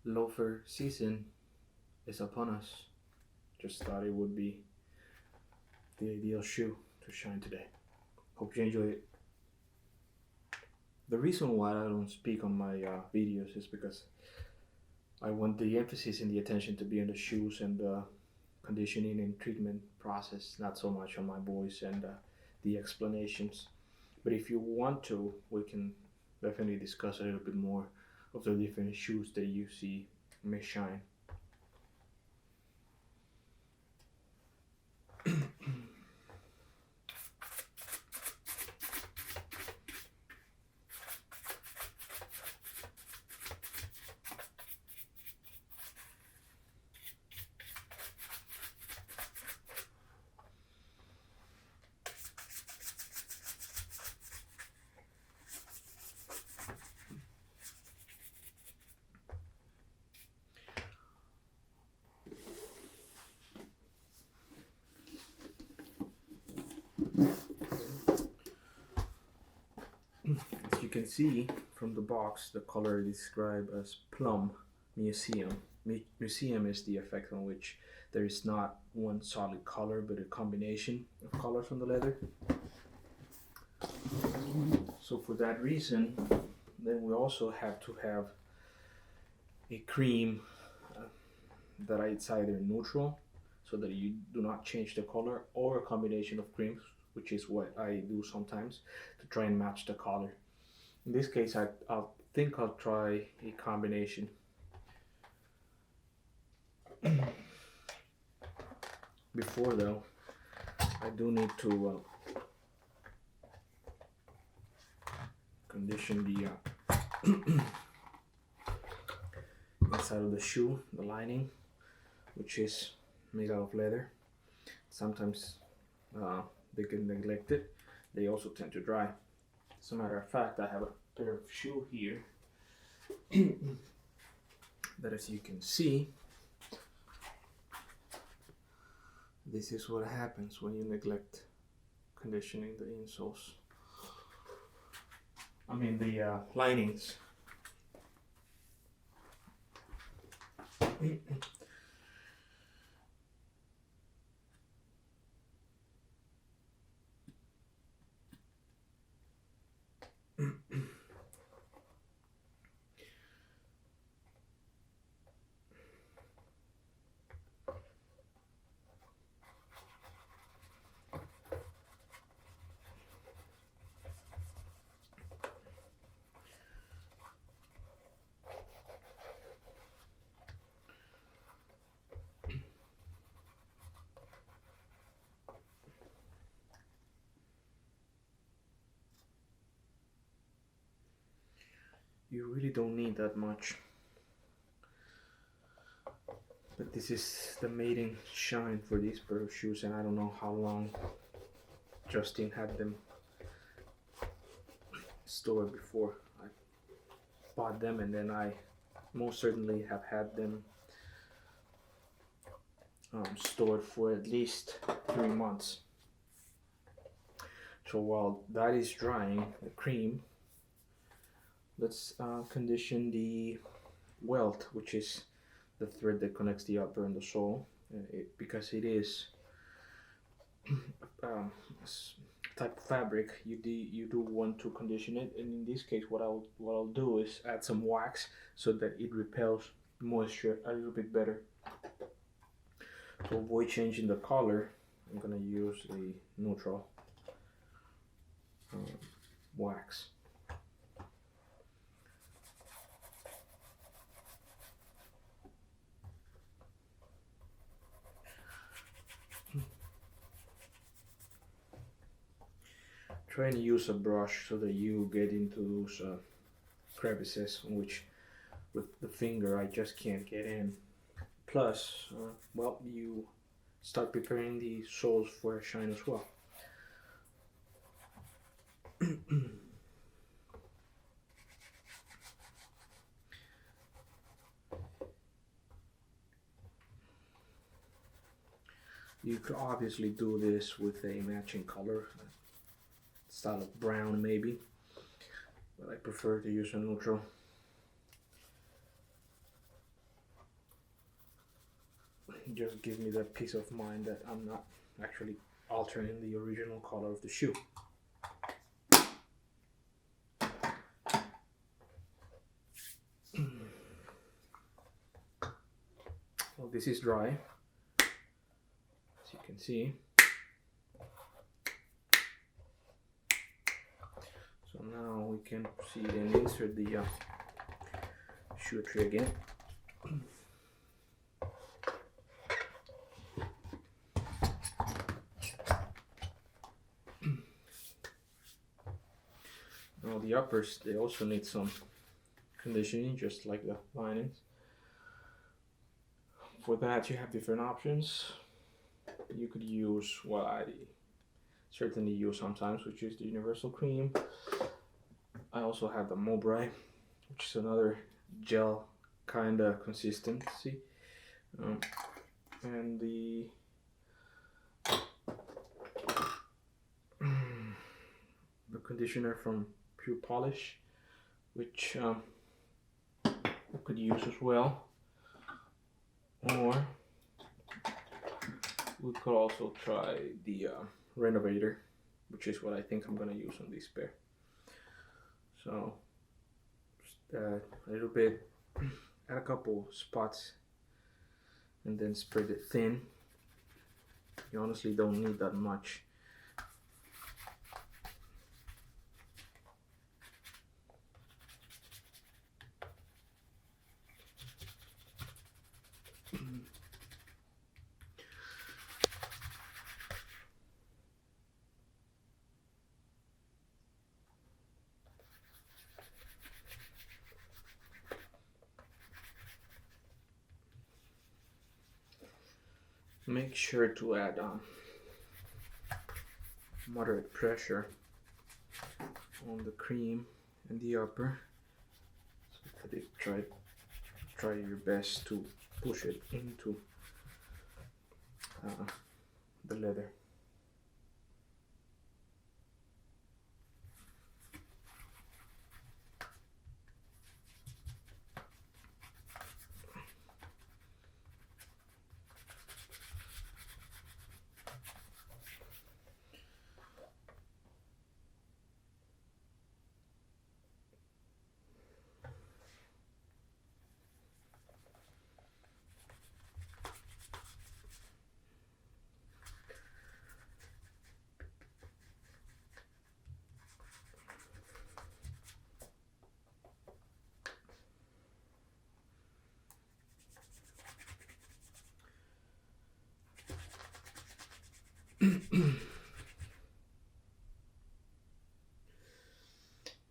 Loafer season is upon us. Just thought it would be the ideal shoe to shine today. Hope you enjoy it. The reason why I don't speak on my videos is because I want the emphasis and the attention to be on the shoes and the conditioning and treatment process, not so much on my voice and the explanations. But if you want to, we can definitely discuss a little bit more of the different shoes that you see may shine. As you can see from the box, the color is described as plum museum. Museum is the effect on which there is not one solid color but a combination of colors on the leather. So for that reason, then we also have to have a cream that it's either neutral so that you do not change the color, or a combination of creams, which is what I do sometimes to try and match the color. In this case, I think I'll try a combination. Before though, I do need to condition the inside of the shoe, the lining, which is made out of leather. Sometimes they get neglected. They also tend to dry. As a matter of fact, I have a pair of shoe here that, as you can see, this is what happens when you neglect conditioning the insoles. I mean the linings. You really don't need that much, but this is the mating shine for these pair of shoes, and I don't know how long Justin had them stored before I bought them, and then I most certainly have had them stored for at least 3 months. So while that is drying, the cream, let's condition the Welt, which is the thread that connects the upper and the sole, because it is type of fabric. You do want to condition it, and in this case, what I'll do is add some wax so that it repels moisture a little bit better. To avoid changing the color, I'm gonna use a neutral wax. Try and use a brush so that you get into those crevices on which with the finger, I just can't get in. Plus, well, you start preparing the soles for a shine as well. You could obviously do this with a matching color, style of brown maybe, but I prefer to use a neutral. Just give me that peace of mind that I'm not actually altering the original color of the shoe. Well, this is dry, as you can see. So now we can proceed and insert the shoe tree again. Now the uppers, they also need some conditioning, just like the linings. For that you have different options. You could use what I certainly use sometimes, which is the Universal Cream. I also have the Mowbray, which is another gel kind of consistency. And the conditioner from Pure Polish, which we could use as well. Or we could also try the Renovator, which is what I think I'm going to use on this pair. So just a little bit, add a couple spots, and then spread it thin. You honestly don't need that much. Make sure to add moderate pressure on the cream and the upper, so that it try your best to push it into the leather.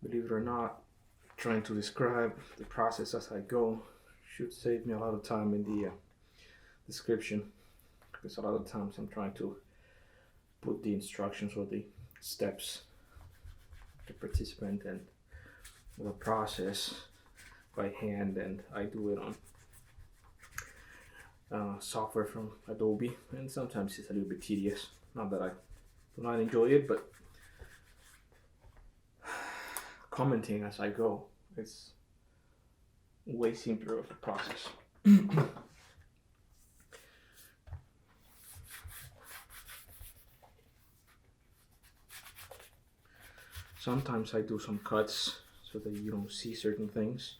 Believe it or not, trying to describe the process as I go should save me a lot of time in the description, because a lot of times I'm trying to put the instructions or the steps to participant and the process by hand, and I do it on software from Adobe, and sometimes it's a little bit tedious. Not that I do not enjoy it, but commenting as I go, it's way simpler of a process. Sometimes I do some cuts so that you don't see certain things.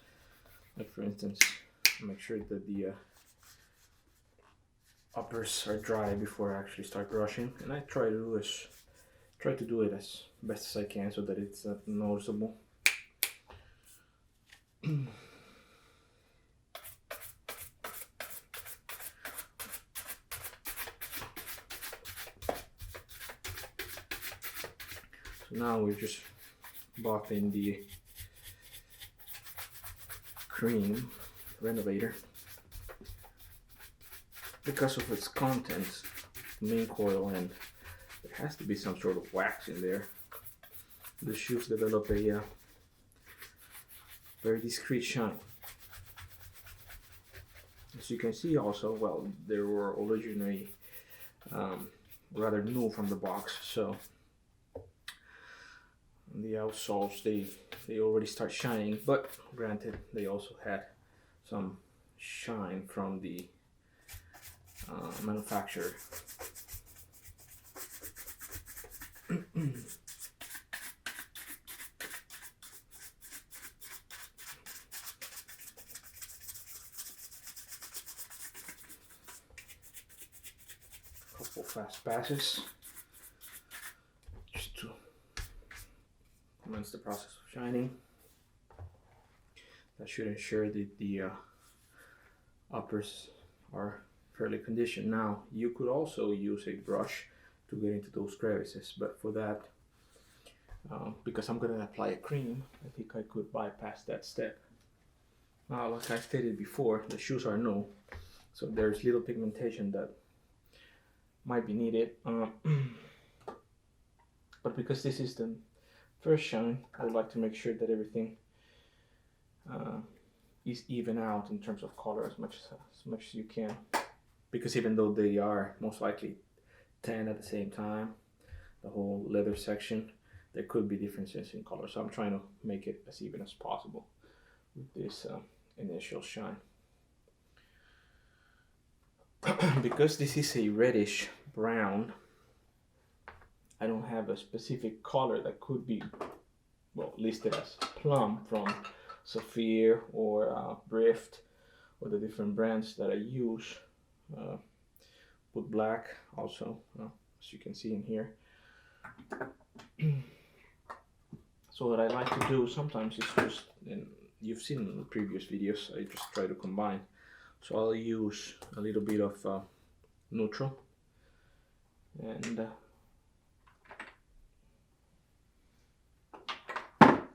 Like for instance, make sure that the uppers are dry before I actually start brushing, and I try to do it as best as I can so that it's not noticeable. So now we're just buffing the cream Renovator, because of its contents, main coil, and there has to be some sort of wax in there. The shoes develop a very discreet shine. As you can see also, well, they were originally rather new from the box, so the outsoles they already start shining, but granted they also had some shine from the manufacturer. Couple fast passes just to commence the process of shining. That should ensure that the uppers are fairly conditioned. Now you could also use a brush to get into those crevices, but for that, because I'm going to apply a cream, I think I could bypass that step. Now, like I stated before, the shoes are new, so there's little pigmentation that might be needed, but because this is the first shine, I would like to make sure that everything is even out in terms of color as much as you can, because even though they are most likely tan at the same time, the whole leather section, there could be differences in color, so I'm trying to make it as even as possible with this initial shine. Because this is a reddish brown, I don't have a specific color that could be, well, listed as plum from Saphir or Brift or the different brands that I use. Put black also, as you can see in here. So what I like to do sometimes is just, and you've seen in the previous videos, I just try to combine. So I'll use a little bit of neutral and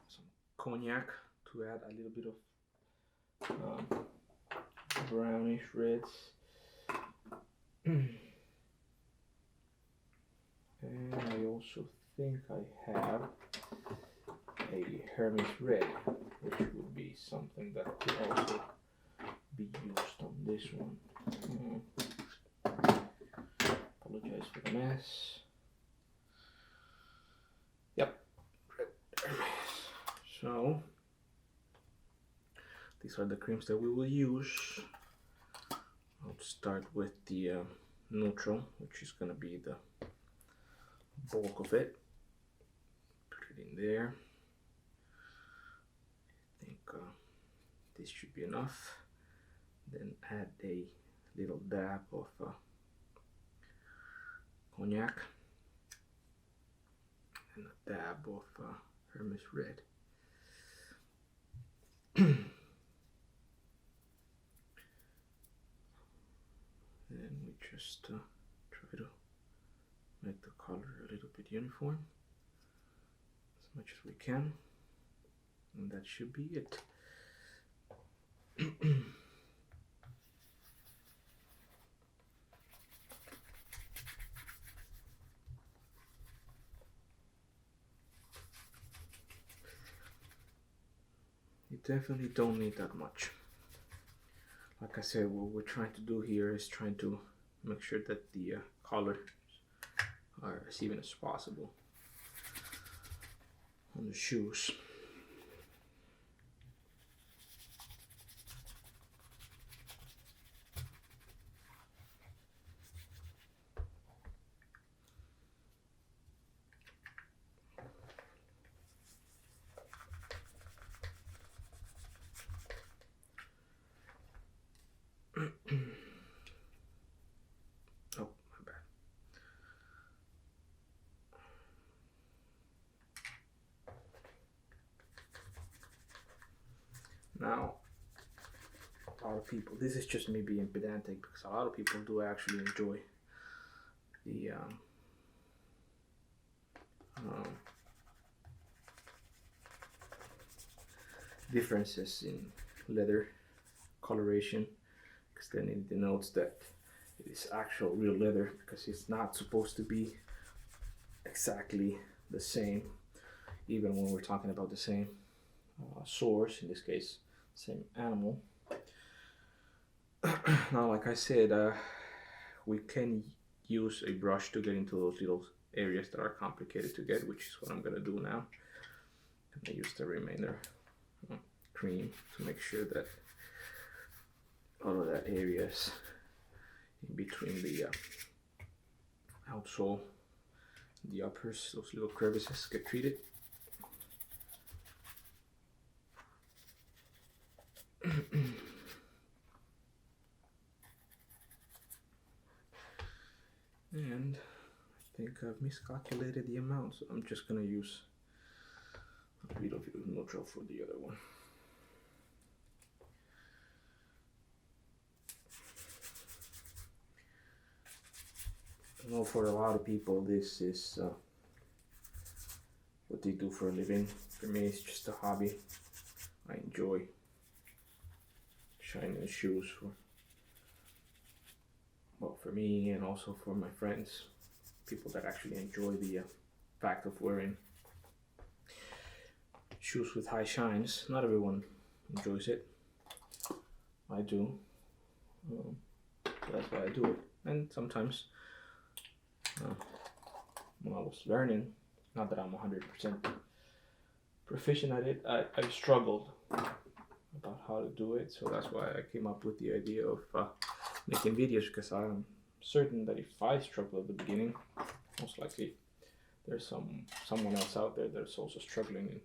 some cognac to add a little bit of brownish reds. And I also think I have a Hermes red, which would be something that could also be used on this one. Apologize for the mess. Yep, red Hermes. So these are the creams that we will use. I'll start with the neutral, which is going to be the bulk of it. Put it in there. I think this should be enough. Then add a little dab of cognac and a dab of Hermes red. Then we just try to make the color a little bit uniform as much as we can, and that should be it. You definitely don't need that much. Like I said, what we're trying to do here is trying to make sure that the colors are as even as possible on the shoes. Oh, my bad. Now, a lot of people, this is just me being pedantic, because a lot of people do actually enjoy the differences in leather coloration, because then it denotes that it is actual real leather, because it's not supposed to be exactly the same, even when we're talking about the same source, in this case same animal. Now, like I said, we can use a brush to get into those little areas that are complicated to get, which is what I'm going to do now. I'm going to use the remainder cream to make sure that all of that areas in between the outsole and the uppers, those little crevices, get treated. And I think I've miscalculated the amount, so I'm just gonna use a little bit of neutral for the other one. I know for a lot of people this is what they do for a living. For me, it's just a hobby. I enjoy shining shoes for me, and also for my friends, people that actually enjoy the fact of wearing shoes with high shines. Not everyone enjoys it. I do. That's why I do it. And sometimes when I was learning, not that I'm 100% proficient at it, I struggled about how to do it, so that's why I came up with the idea of making videos, because I'm certain that if I struggle at the beginning, most likely there's someone else out there that's also struggling in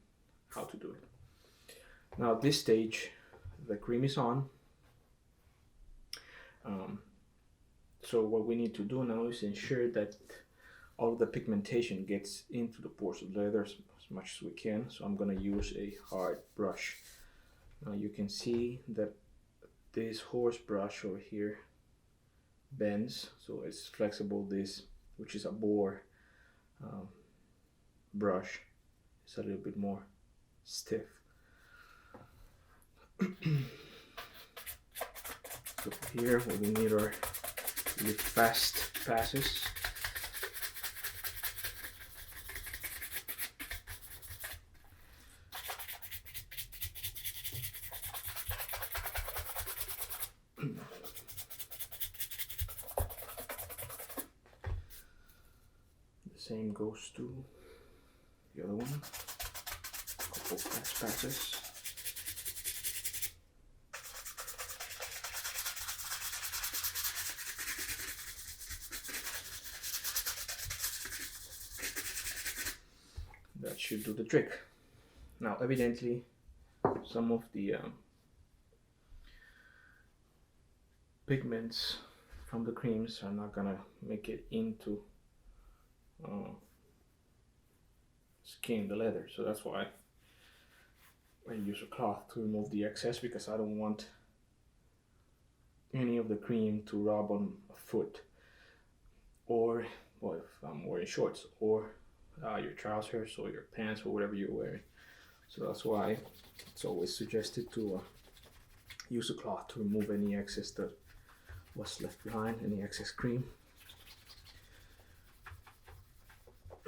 how to do it. Now at this stage, the cream is on. So what we need to do now is ensure that all of the pigmentation gets into the pores of the leather as much as we can. So I'm going to use a hard brush. Now you can see that this horse brush over here bends, so it's flexible. This, which is a boar brush, is a little bit more stiff. So here what we need are really fast passes. Same goes to the other one. Couple fast passes. That should do the trick. Now, evidently, some of the pigments from the creams are not gonna make it into skin, the leather, so that's why I use a cloth to remove the excess, because I don't want any of the cream to rub on a foot, or well, if I'm wearing shorts, or your trousers or your pants or whatever you're wearing. So that's why it's always suggested to use a cloth to remove any excess that was left behind, any excess cream.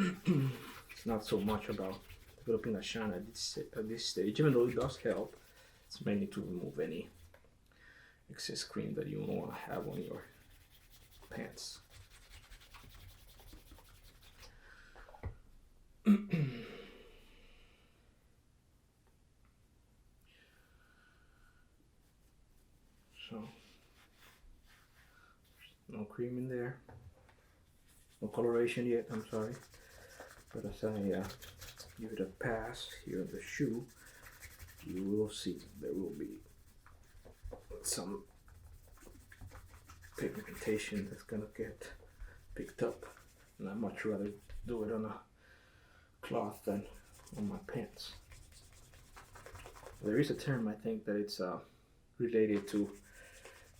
It's not so much about developing a shine at this stage, even though it does help. It's mainly to remove any excess cream that you don't want to have on your pants. So, no cream in there, no coloration yet, I'm sorry, but as I give it a pass here in the shoe, you will see there will be some pigmentation that's gonna get picked up, and I'd much rather do it on a cloth than on my pants. There is a term, I think, that it's related to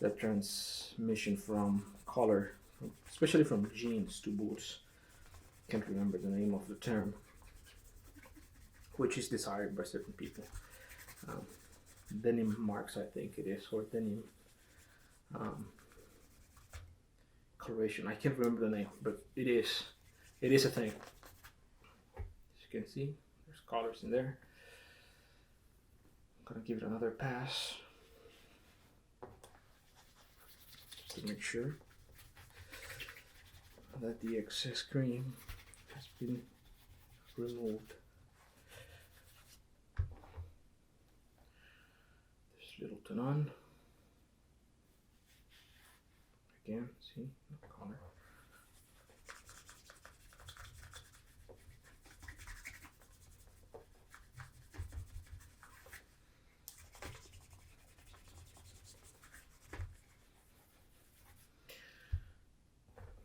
the transmission from color, especially from jeans to boots. Can't remember the name of the term, which is desired by certain people. denim marks, I think it is, or denim coloration. I can't remember the name, but it is a thing. As you can see, there's colors in there. I'm gonna give it another pass to make sure that the excess cream has been removed. There's little to none. Again, see the color.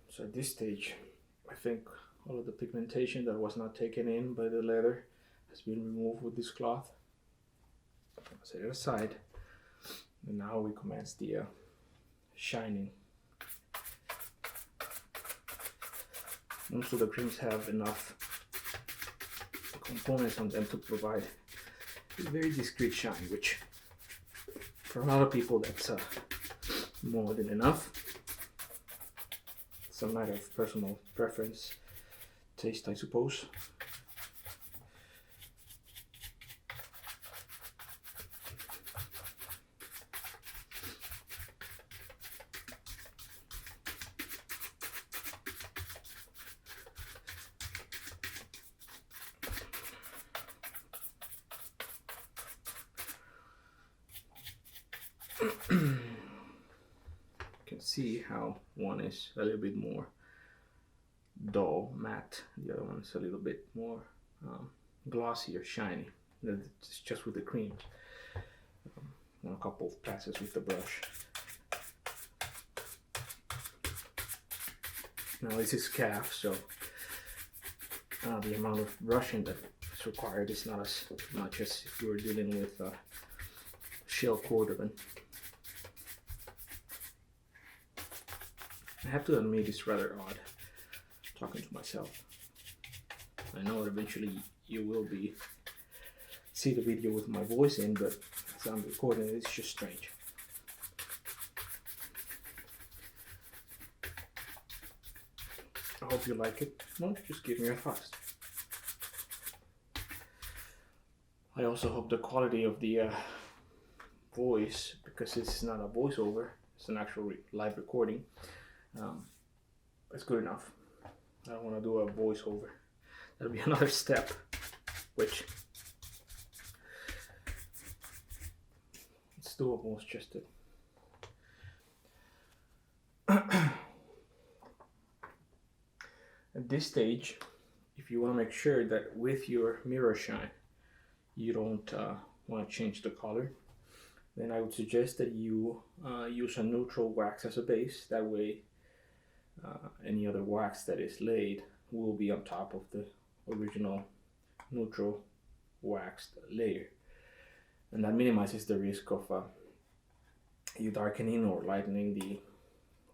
So at this stage, I think all of the pigmentation that was not taken in by the leather has been removed with this cloth. I'll set it aside, and now we commence the shining. Most of the creams have enough components on them to provide a very discreet shine, which for a lot of people that's more than enough. It's a matter of personal preference, taste, I suppose. You can see how one is a little bit more dull, matte, the other one is a little bit more glossy or shiny. It's just with the cream. A couple of passes with the brush. Now this is calf, so the amount of brushing that is required is not as much as if you were dealing with shell cordovan. I have to admit it's rather odd talking to myself. I know eventually you will see the video with my voice in, but as I'm recording it, it's just strange. I hope you like it. Well, just give me your thoughts. I also hope the quality of the voice, because it's not a voiceover, it's an actual live recording, it's good enough. I don't want to do a voiceover. That'll be another step, which it's doable. It's just at this stage, if you want to make sure that with your mirror shine you don't want to change the color, then I would suggest that you use a neutral wax as a base. That way any other wax that is laid will be on top of the original neutral waxed layer, and that minimizes the risk of you darkening or lightening the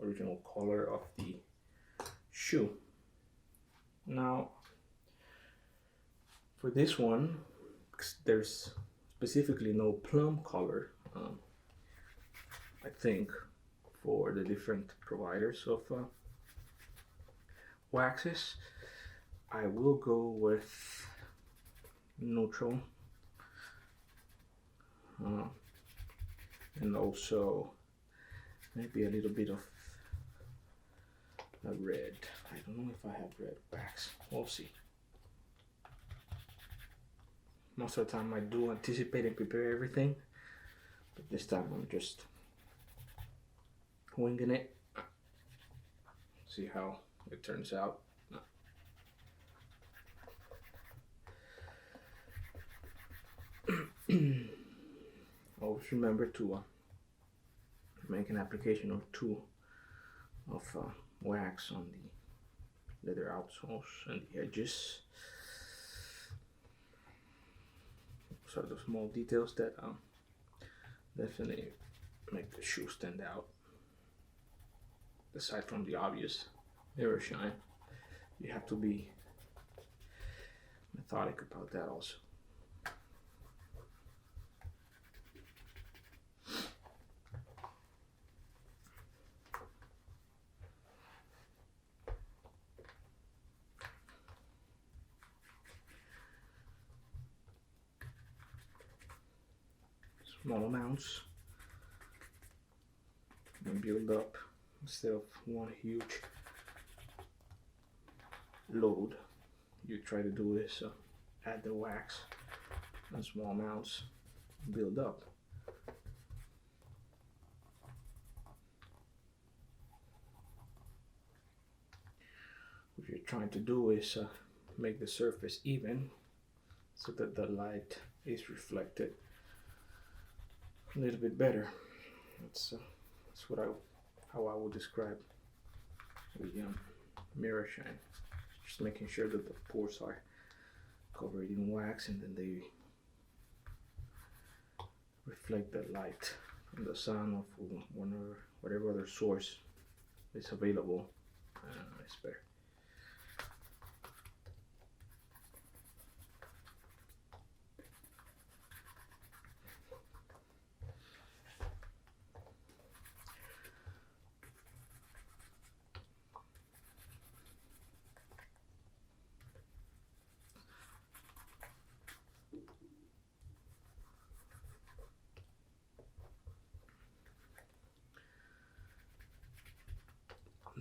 original color of the shoe. Now for this one, there's specifically no plum color, I think, for the different providers of waxes. I will go with neutral and also maybe a little bit of a red. I don't know if I have red wax. We'll see. Most of the time I do anticipate and prepare everything, but this time I'm just winging it. See how it turns out. Always remember to make an application or two of wax on the leather outsoles and the edges. So the small details that definitely make the shoe stand out. Aside from the obvious mirror shine, you have to be methodic about that also. small amounts and build up instead of one huge load. You try to do is add the wax in small amounts, build up. What you're trying to do is make the surface even so that the light is reflected a little bit better. That's how I would describe the mirror shine. Just making sure that the pores are covered in wax, and then they reflect the light from the sun or from whatever other source is available. It's better.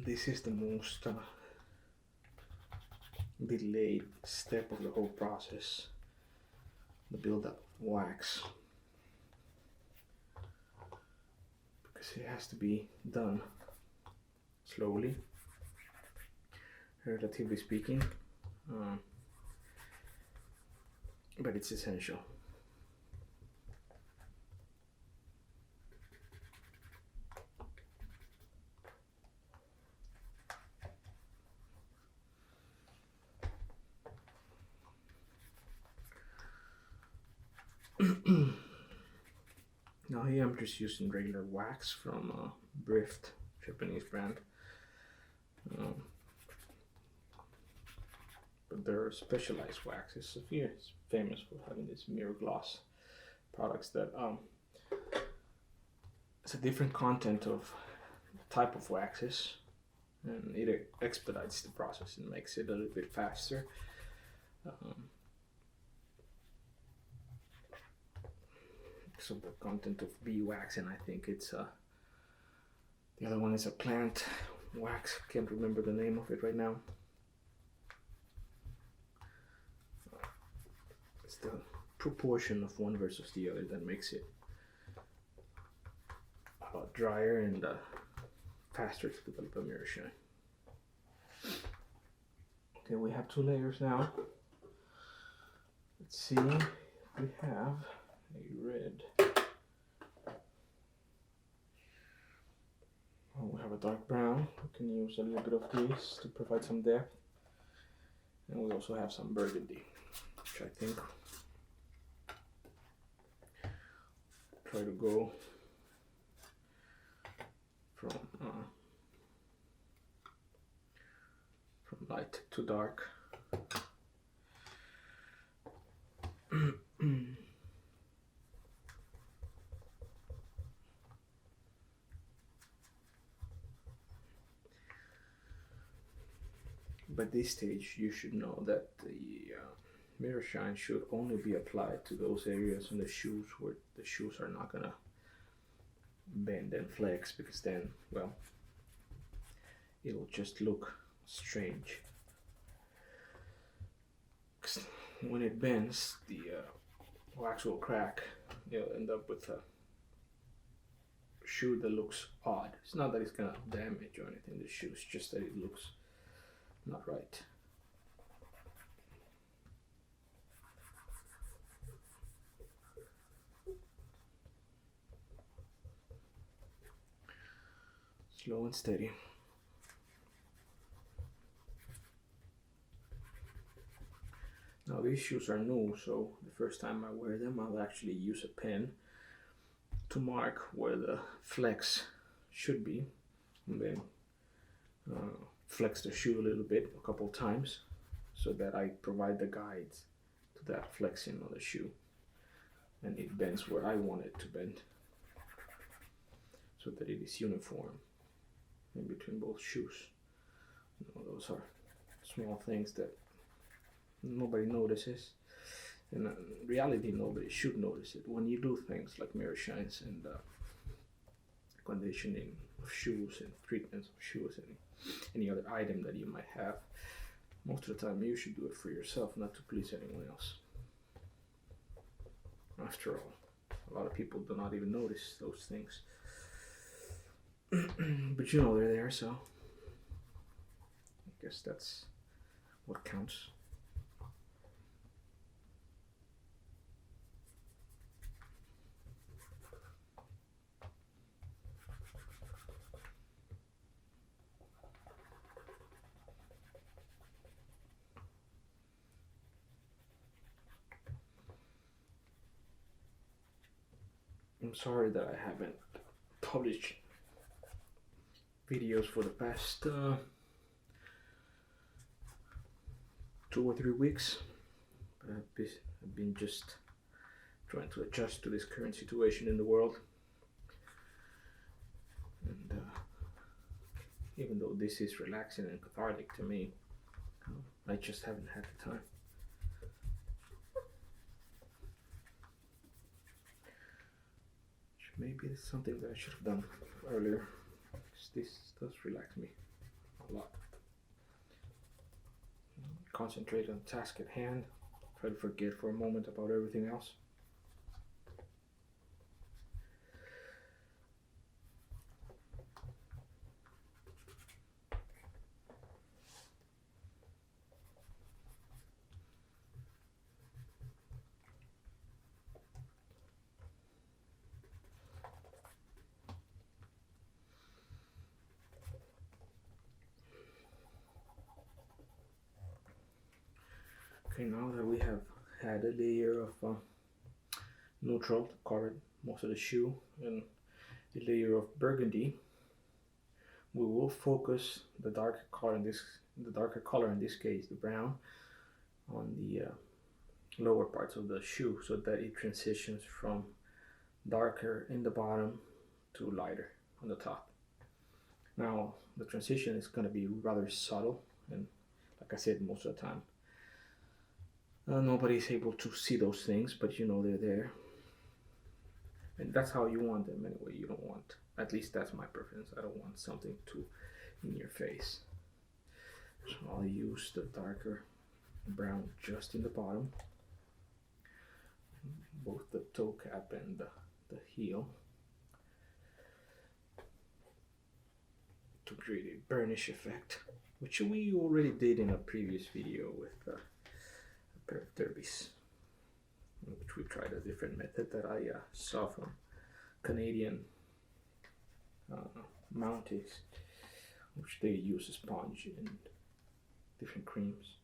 This is the most delayed step of the whole process, the buildup of wax, because it has to be done slowly, relatively speaking, but it's essential. Now here I'm just using regular wax from Brift, Japanese brand, but there are specialized waxes. Saphir is famous for having these mirror gloss products that it's a different content of type of waxes, and it expedites the process and makes it a little bit faster. So the content of bee wax, and I think it's the other one is a plant wax. Can't remember the name of it right now. It's the proportion of one versus the other that makes it a lot drier and faster to develop a mirror shine. Okay, we have 2 layers now. Let's see, we have a red. Oh, we have a dark brown. We can use a little bit of this to provide some depth. And we also have some burgundy, which I think try to go from light to dark. By this stage, you should know that the mirror shine should only be applied to those areas on the shoes where the shoes are not gonna bend and flex, because then, well, it'll just look strange. 'Cause when it bends, the wax will crack. You'll end up with a shoe that looks odd. It's not that it's gonna damage or anything the shoe, it's just that it looks not right. Slow and steady. Now these shoes are new, so the first time I wear them, I'll actually use a pen to mark where the flex should be, and then flex the shoe a little bit a couple times so that I provide the guides to that flexing on the shoe, and it bends where I want it to bend so that it is uniform in between both shoes. You know, those are small things that nobody notices, In reality, nobody should notice it. When you do things like mirror shines and conditioning of shoes and treatments of shoes and any other item that you might have, most of the time you should do it for yourself, not to please anyone else. After all, a lot of people do not even notice those things. But you know they're there, so I guess that's what counts. I'm sorry that I haven't published videos for the past 2 or 3 weeks, but I've been just trying to adjust to this current situation in the world, and even though this is relaxing and cathartic to me, I just haven't had the time. Maybe it's something that I should have done earlier, because this does relax me a lot. Concentrate on the task at hand, try to forget for a moment about everything else. Okay, now that we have had a layer of neutral to cover most of the shoe and a layer of burgundy, we will focus the darker color in this case, the brown, on the lower parts of the shoe, so that it transitions from darker in the bottom to lighter on the top. Now the transition is going to be rather subtle, and like I said, most of the time nobody's able to see those things, but you know they're there, and that's how you want them anyway. You don't want, at least that's my preference, I don't want something too in your face. So I'll use the darker brown just in the bottom, both the toe cap and the heel, to create a burnish effect, which we already did in a previous video with a pair of derbies, which we tried a different method that I saw from Canadian mounties, which they use a sponge and different creams.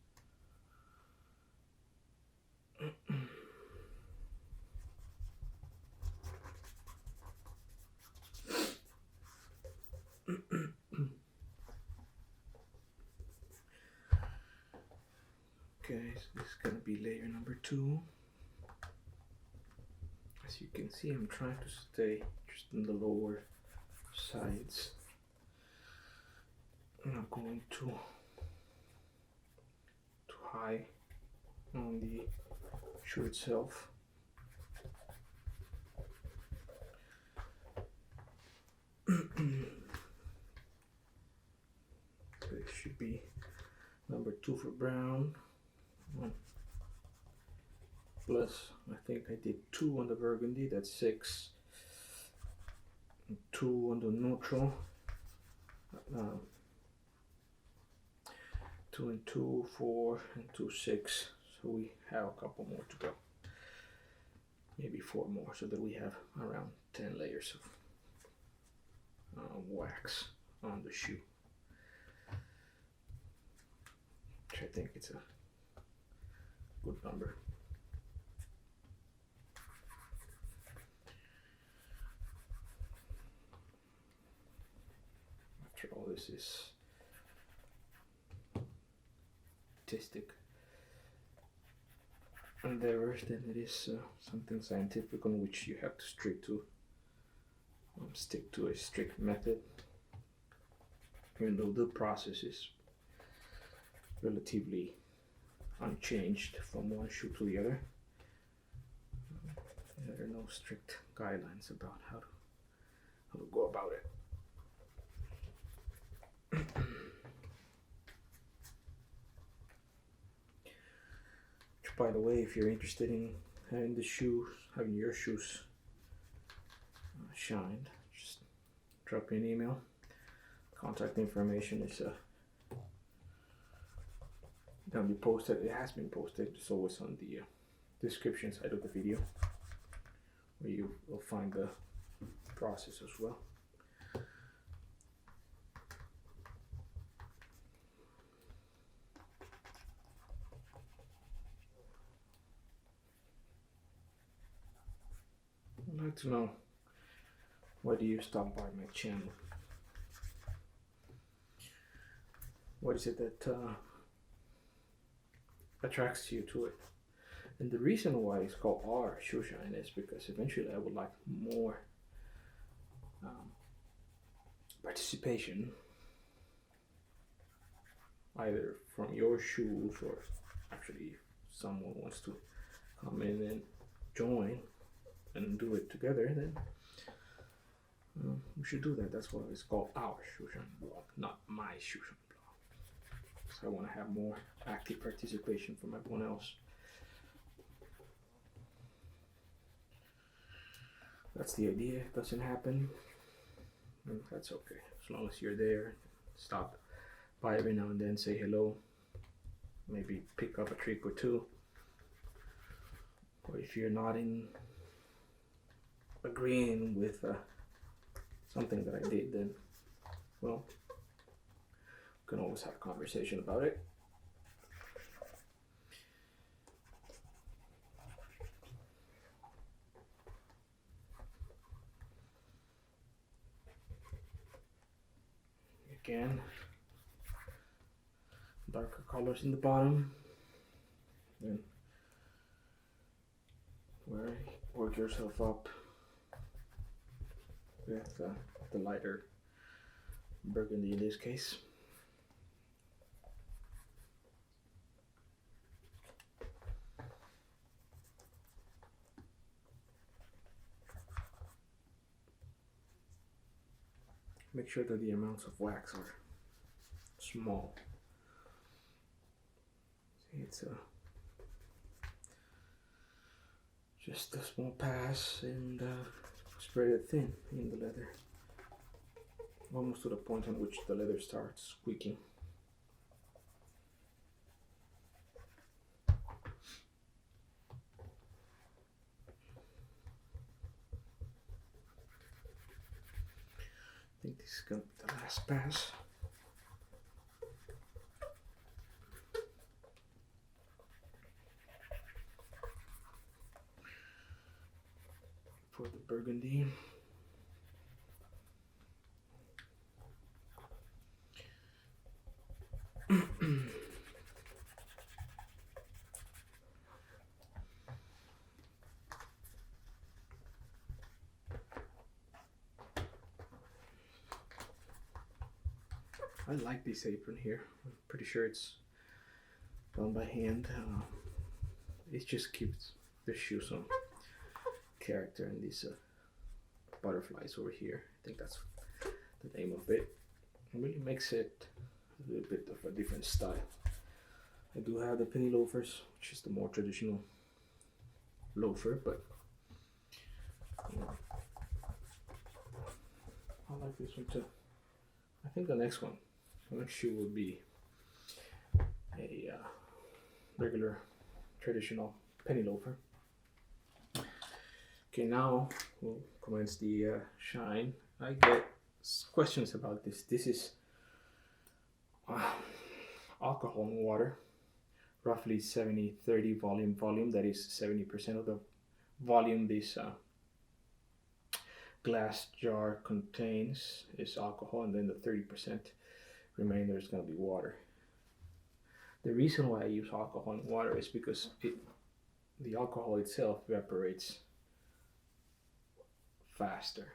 Okay, so this is going to be layer number 2. As you can see, I'm trying to stay just in the lower sides. I'm not going too high on the shoe itself. So it should be number 2 for brown. Plus, I think I did 2 on the burgundy, that's 6. And 2 on the neutral. 2 and 2, 4 and 2, 6. So we have a couple more to go. Maybe 4 more, so that we have around 10 layers of wax on the shoe. Which I think it's a good number. After all, this is artistic endeavor than it is something scientific on which you have to stick to a strict method, even though the process is relatively unchanged from one shoe to the other. There are no strict guidelines about how to go about it. By the way, if you're interested in having your shoes shined, just drop me an email. Contact information is gonna be posted. It has been posted. It's always on the description side of the video, where you will find the process as well. I'd like to know, why do you stop by my channel? What is it that attracts you to it? And the reason why it's called our shoe shine is because eventually I would like more participation, either from your shoes, or actually if someone wants to come in and join and do it together, then we should do that. That's why it's called our shoe shine blog, not my shoe shine blog. So I want to have more active participation from everyone else. That's the idea. It doesn't happen, and that's okay. As long as you're there, stop by every now and then, say hello, maybe pick up a trick or two. Or if you're not agreeing with something that I did, then, well, we can always have a conversation about it. Again, darker colors in the bottom, then work yourself up with the lighter burgundy in this case. Make sure that the amounts of wax are small. See, it's just a small pass, and spread it thin in the leather, almost to the point on which the leather starts squeaking. I think this is going to be the last pass. For the burgundy. I like this apron here. I'm pretty sure it's done by hand. It just gives the shoe some character, and these butterflies over here, I think that's the name of it. It really makes it a little bit of a different style. I do have the penny loafers, which is the more traditional loafer, but you know, I like this one too. I think the next shoe will be a regular traditional penny loafer. Okay, now we'll commence the shine. I get questions about this. This is alcohol and water, roughly 70-30 volume. That is 70% of the volume this glass jar contains is alcohol, and then the 30% remainder is going to be water. The reason why I use alcohol and water is because the alcohol itself evaporates faster.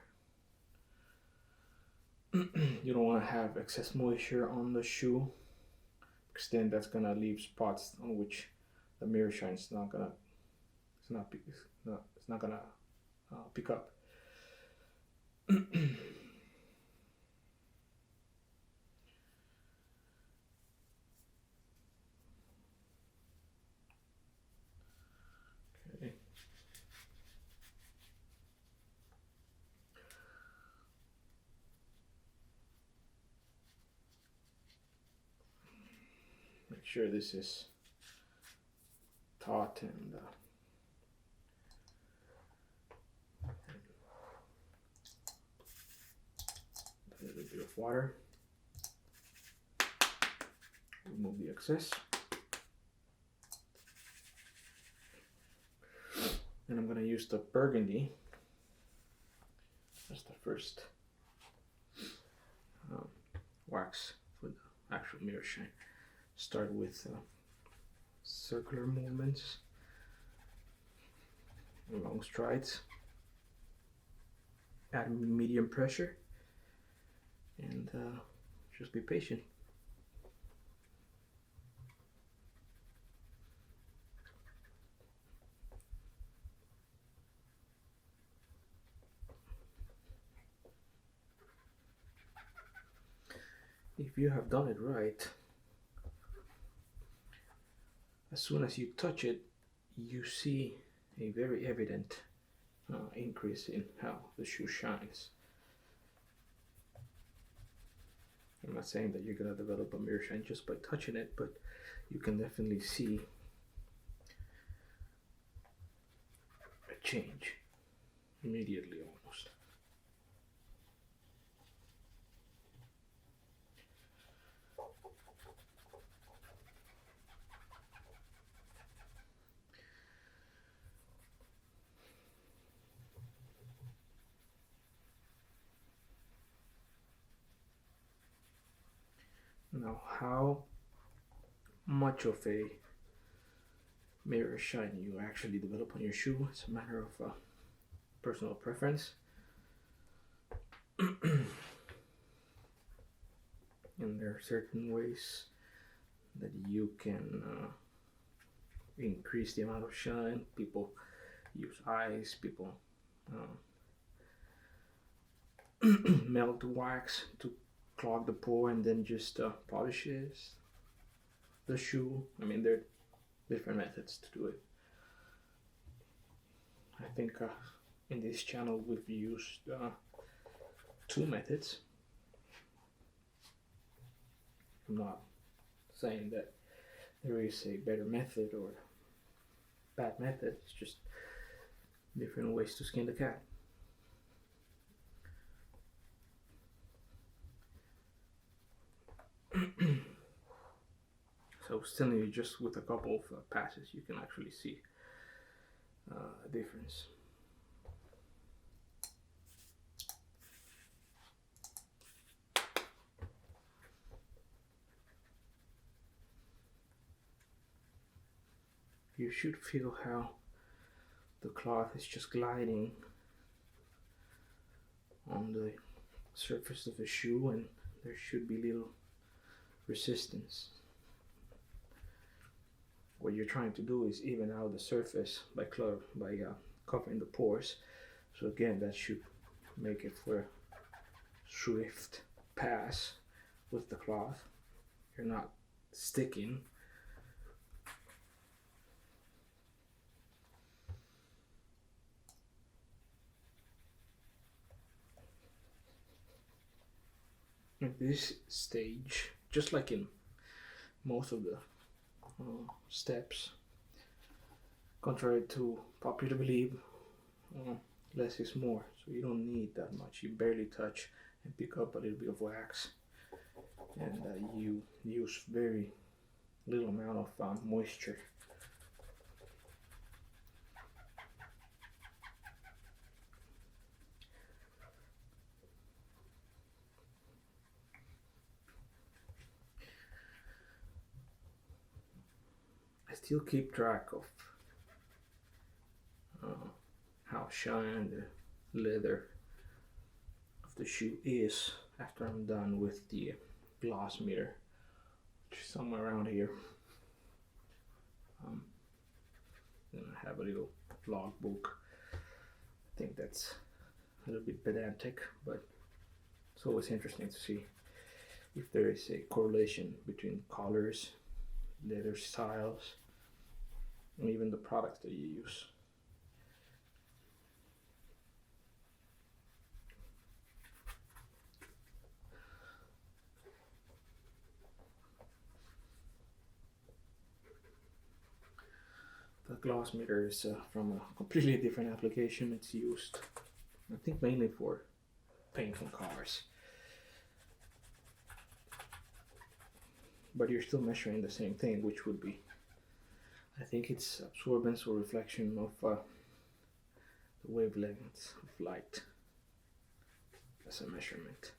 You don't want to have excess moisture on the shoe, because then that's gonna leave spots on which the mirror shine is not gonna pick up. Okay. Make sure this is taut and a little bit of water. Remove the excess. And I'm going to use the burgundy as the first wax for the actual mirror shine. Start with circular movements, long strides, add medium pressure, and just be patient. If you have done it right, as soon as you touch it, you see a very evident increase in how the shoe shines. I'm not saying that you're going to develop a mirror shine just by touching it, but you can definitely see a change immediately almost. Now, how much of a mirror shine you actually develop on your shoe, it's a matter of personal preference. And there are certain ways that you can increase the amount of shine. People use ice, people melt wax to clog the pore and then just polishes the shoe. I mean, there are different methods to do it. I think in this channel we've used 2 methods. I'm not saying that there is a better method or bad method, it's just different ways to skin the cat. So still, just with a couple of passes, you can actually see a difference. You should feel how the cloth is just gliding on the surface of the shoe, and there should be little resistance. What you're trying to do is even out the surface by covering the pores. So again, that should make it for a swift pass with the cloth. You're not sticking. At this stage, just like in most of the steps, contrary to popular belief, less is more. So you don't need that much. You barely touch and pick up a little bit of wax, and you use very little amount of moisture. I still keep track of how shiny the leather of the shoe is after I'm done with the gloss mirror, which is somewhere around here. Then I have a little log book think that's a little bit pedantic, but it's always interesting to see if there is a correlation between colors, leather styles, and even the products that you use. The gloss meter is from a completely different application. It's used, I think, mainly for paint on cars. But you're still measuring the same thing, which would be, I think it's absorbance or reflection of the wavelengths of light as a measurement.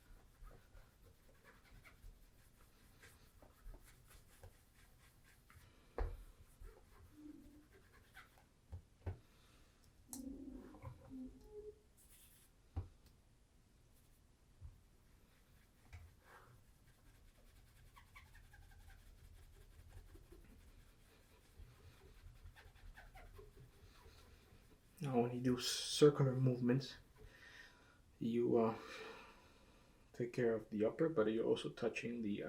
Now when you do circular movements, you take care of the upper, but you're also touching the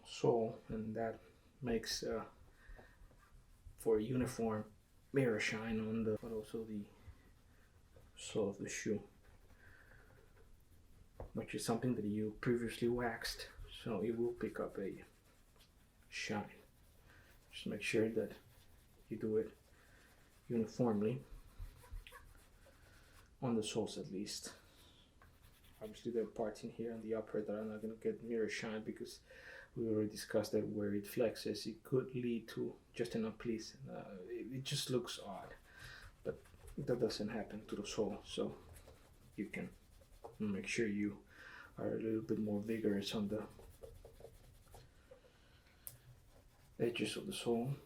sole, and that makes for a uniform mirror shine on the, but also the sole of the shoe, which is something that you previously waxed, so it will pick up a shine. Just make sure that you do it uniformly on the soles at least. Obviously there are parts in here on the upper that are not going to get mirror shine because we already discussed that where it flexes it could lead to just an unpleasant, it just looks odd, but that doesn't happen to the sole, so you can make sure you are a little bit more vigorous on the edges of the sole.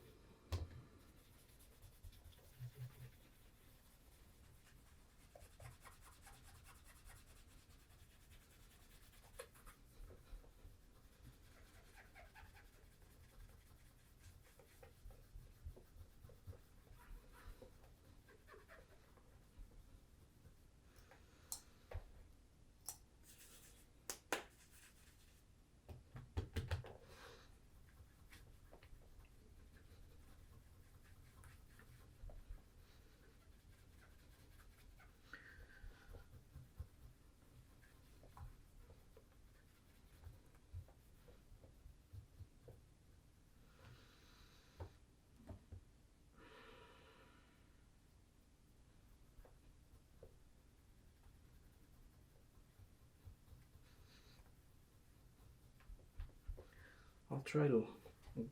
I'll try to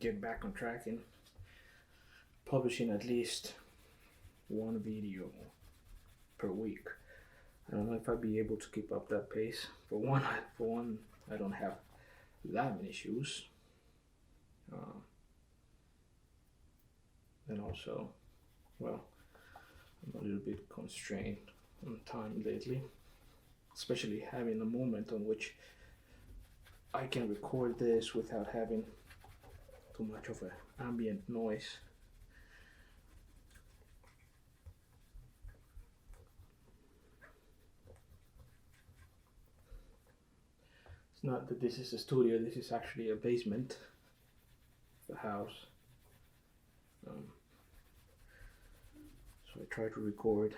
get back on track in publishing at least one video per week. I don't know if I'll be able to keep up that pace. For one, I don't have that many shoes. And also, well, I'm a little bit constrained on time lately, especially having a moment on which I can record this without having too much of an ambient noise. It's not that this is a studio, this is actually a basement of the house. So I try to record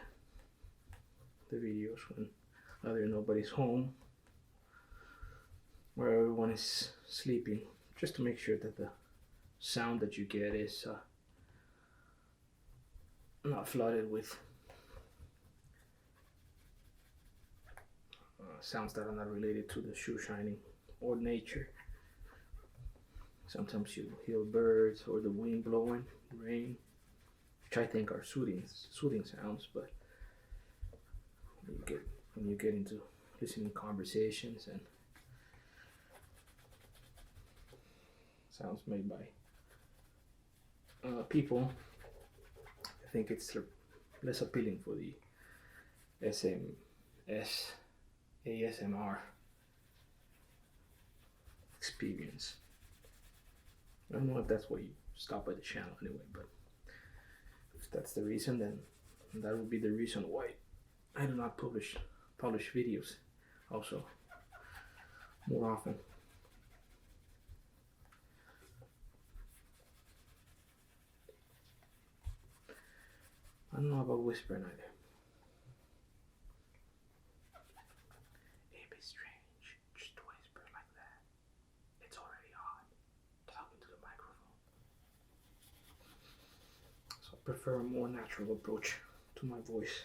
the videos when either nobody's home where everyone is sleeping, just to make sure that the sound that you get is not flooded with sounds that are not related to the shoe shining or nature. Sometimes you hear birds or the wind blowing, rain, which I think are soothing sounds, but when you get into listening to conversations and sounds made by people, I think it's less appealing for the ASMR experience. I don't know if that's why you stop by the channel anyway, but if that's the reason, then And that would be the reason why I do not publish videos also more often. I don't know about whispering either. It'd be strange just to whisper like that. It's already odd talking to the microphone. So I prefer a more natural approach to my voice.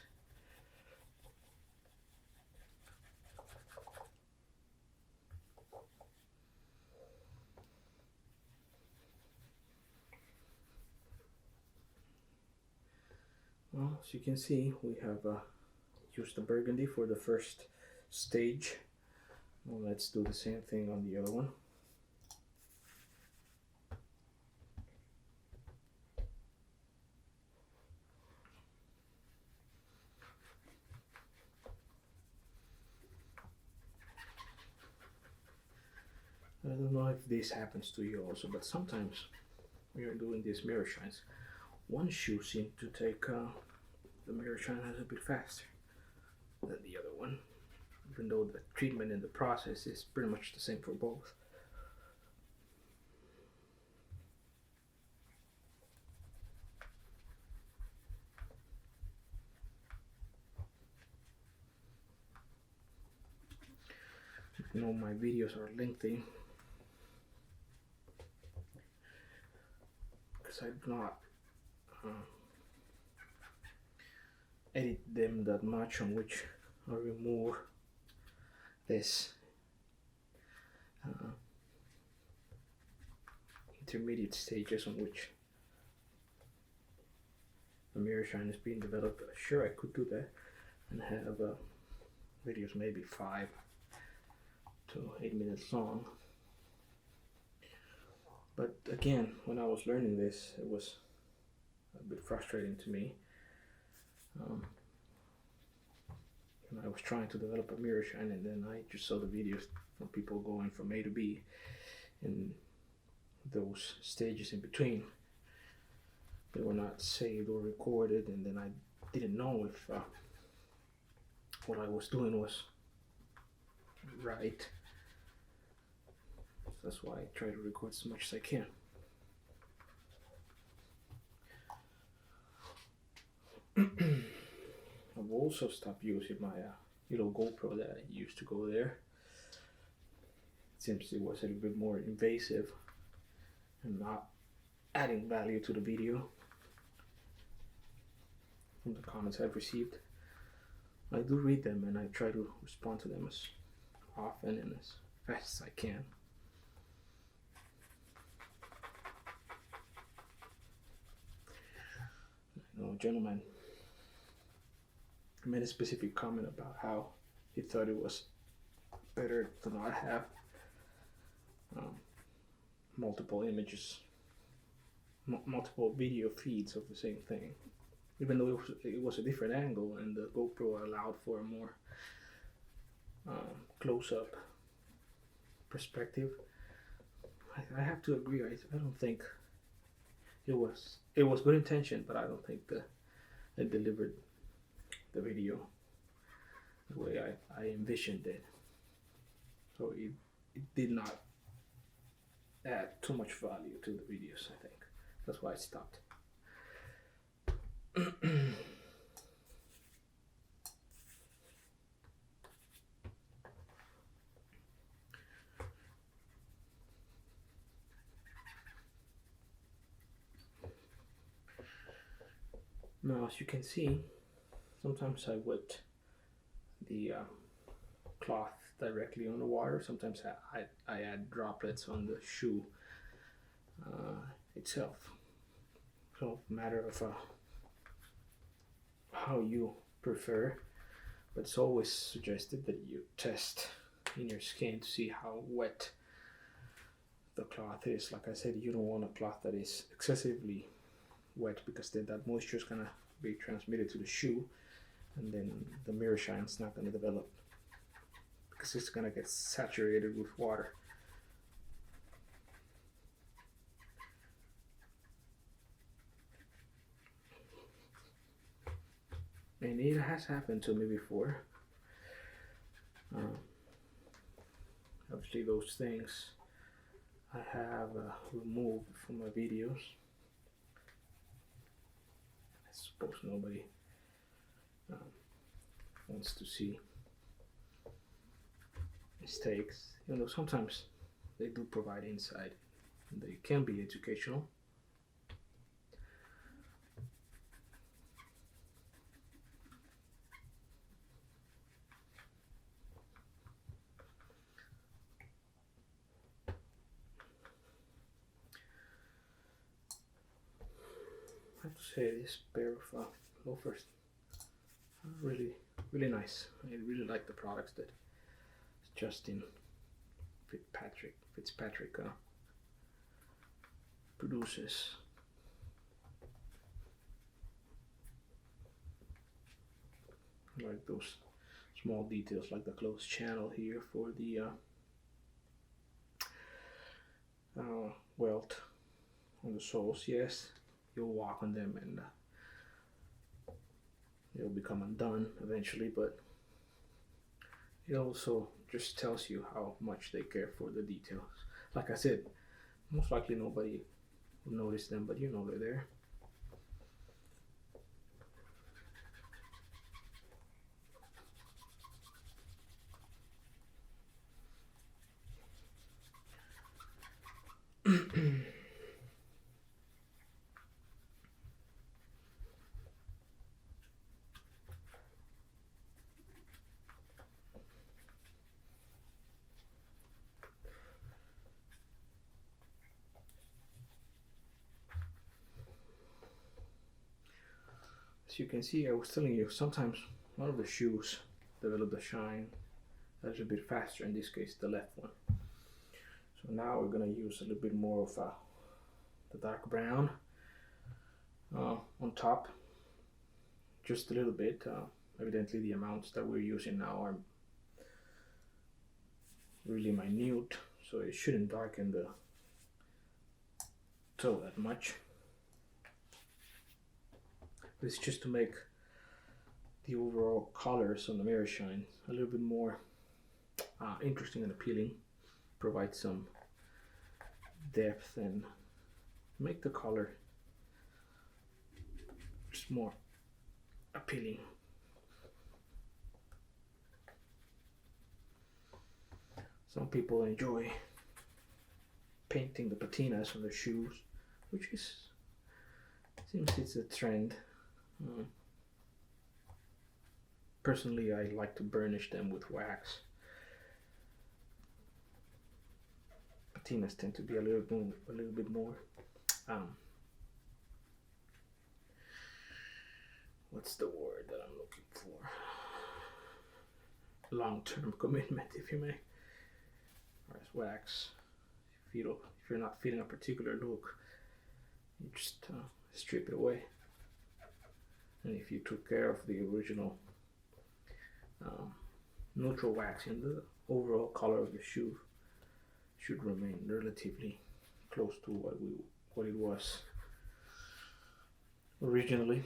Well, as you can see, we have used the burgundy for the first stage. Well, let's do the same thing on the other one. I don't know if this happens to you also, but sometimes when you're doing these mirror shines, one shoe seems to take the mirror shine a bit faster than the other one, even though the treatment and the process is pretty much the same for both. You know, my videos are lengthy because I do not edit them that much, on which I remove this intermediate stages on which the mirror shine is being developed. Sure, I could do that and have videos maybe 5 to 8 minutes long. But again, when I was learning this, it was a bit frustrating to me. And I was trying to develop a mirror shine, and then I just saw the videos from people going from A to B and those stages in between. They were not saved or recorded, and then I didn't know if what I was doing was right. So that's why I try to record as much as I can. I've also stopped using my little GoPro that I used to go there. It seems it was a little bit more invasive and not adding value to the video from the comments I've received. I do read them and I try to respond to them as often and as fast as I can. You know, a gentleman made a specific comment about how he thought it was better to not have multiple images, multiple video feeds of the same thing, even though it was a different angle and the GoPro allowed for a more close-up perspective. I have to agree. I don't think it was good intention, but I don't think it delivered the video the way I envisioned it. So it did not add too much value to the videos, I think. That's why I stopped. Now, as you can see, sometimes I wet the cloth directly on the water. Sometimes I add droplets on the shoe itself. So, matter of how you prefer, but it's always suggested that you test in your skin to see how wet the cloth is. Like I said, you don't want a cloth that is excessively wet, because then that moisture is gonna be transmitted to the shoe, and then the mirror shine is not gonna develop because it's gonna get saturated with water. and it has happened to me before. Obviously those things I have removed from my videos. I suppose nobody wants to see mistakes, even though sometimes they do provide insight. They can be educational. I have to say this pair of loafers are really nice. I really like the products that Justin Fitzpatrick produces. I like those small details, like the closed channel here for the Welt on the soles. Yes, you'll walk on them and they'll become undone eventually, but it also just tells you how much they care for the details. Like I said, most likely nobody will notice them, but you know they're there. As you can see, I was telling you, sometimes one of the shoes develop the shine a little bit faster, in this case the left one. So now we're going to use a little bit more of the dark brown on top, just a little bit. Evidently the amounts that we're using now are really minute, so it shouldn't darken the toe that much. But it's just to make the overall colors on the mirror shine a little bit more interesting and appealing, provide some depth and make the color just more appealing. Some people enjoy painting the patinas on their shoes, which seems it's a trend. Personally, I like to burnish them with wax. Patinas tend to be a little bit more what's the word that I'm looking for? Long-term commitment, if you may. Whereas wax, if you're not feeling a particular look, you just strip it away. And if you took care of the original neutral waxing, the overall color of the shoe should remain relatively close to what it was originally.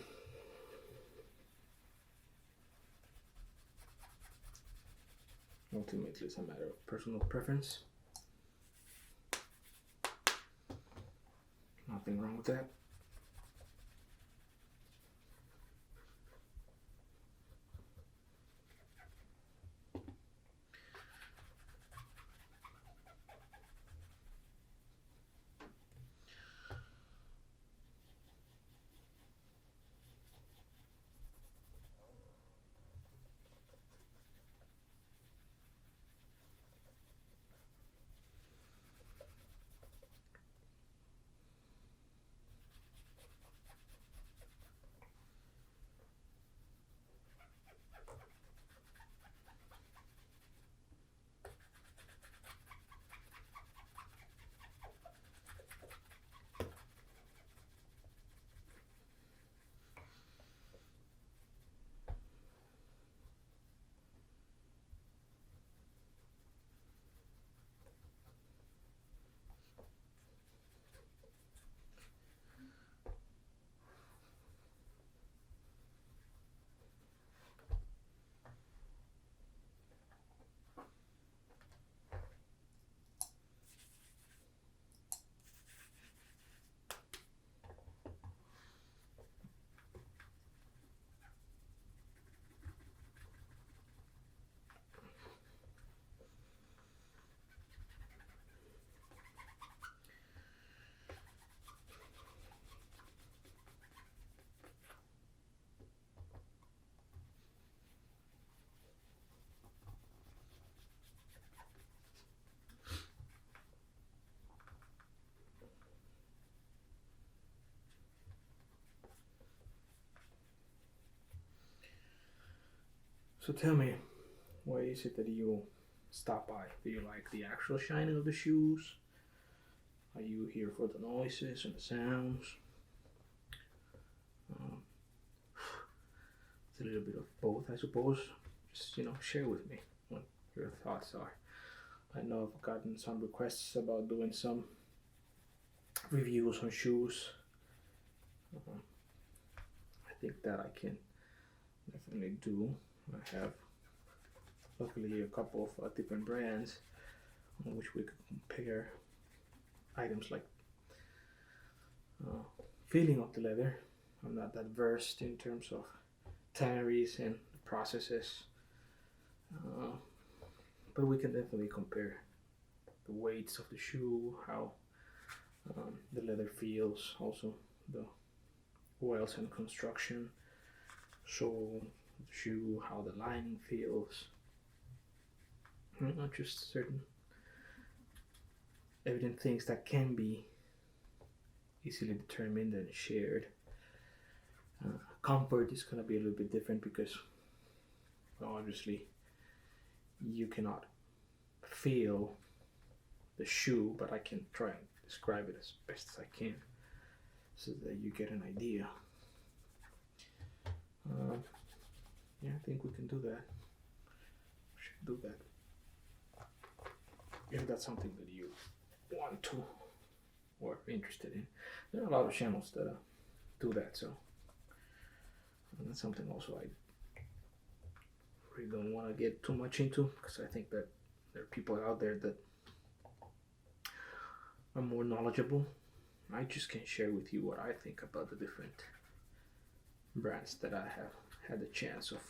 Ultimately, it's a matter of personal preference. Nothing wrong with that. So tell me, why is it that you stop by? Do you like the actual shining of the shoes? Are you here for the noises and the sounds? Um, it's a little bit of both, I suppose. Just, share with me what your thoughts are. I know I've gotten some requests about doing some reviews on shoes. I think that I can definitely do. I have luckily a couple of different brands on which we could compare items like feeling of the leather. I'm not that versed in terms of tanneries and processes, but we can definitely compare the weights of the shoe, how the leather feels, also the oils and construction, sole, the shoe, how the lining feels, not just certain evident things that can be easily determined and shared. Comfort is going to be a little bit different because, well, obviously you cannot feel the shoe, but I can try and describe it as best as I can so that you get an idea. Yeah, I think we can do that. We should do that. If that's something that you want to or are interested in. There are a lot of channels that do that, so that's something also I really don't want to get too much into, because I think that there are people out there that are more knowledgeable. I just can share with you what I think about the different brands that I have had the chance of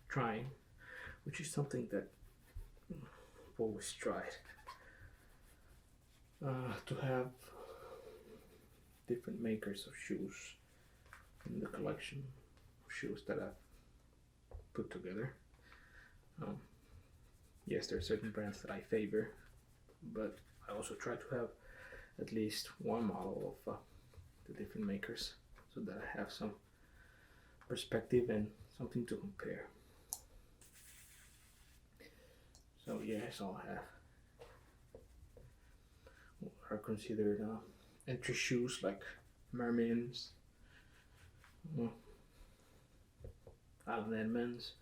trying, which is something that I've always tried. To have different makers of shoes in the collection of shoes that I've put together. Yes, there are certain brands that I favor, but I also try to have at least one model of the different makers so that I have some perspective and something to compare. So yes, I'll have what are considered entry shoes like Mermin's, Allen Edmonds,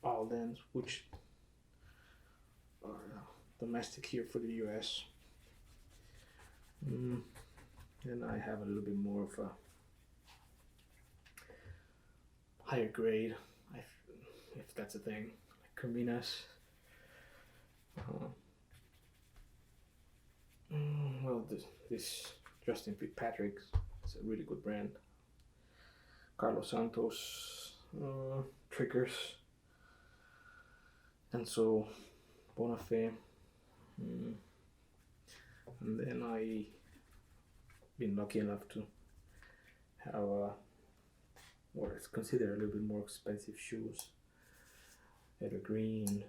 Alden's, which are domestic here for the US. Then I have a little bit more of a higher grade, if that's a thing, like Carmina's. Well, this Justin Fitzpatrick is a really good brand. Carlos Santos triggers, Insole, Bonafé, and then I been lucky enough to have what is considered a little bit more expensive shoes. Evergreen,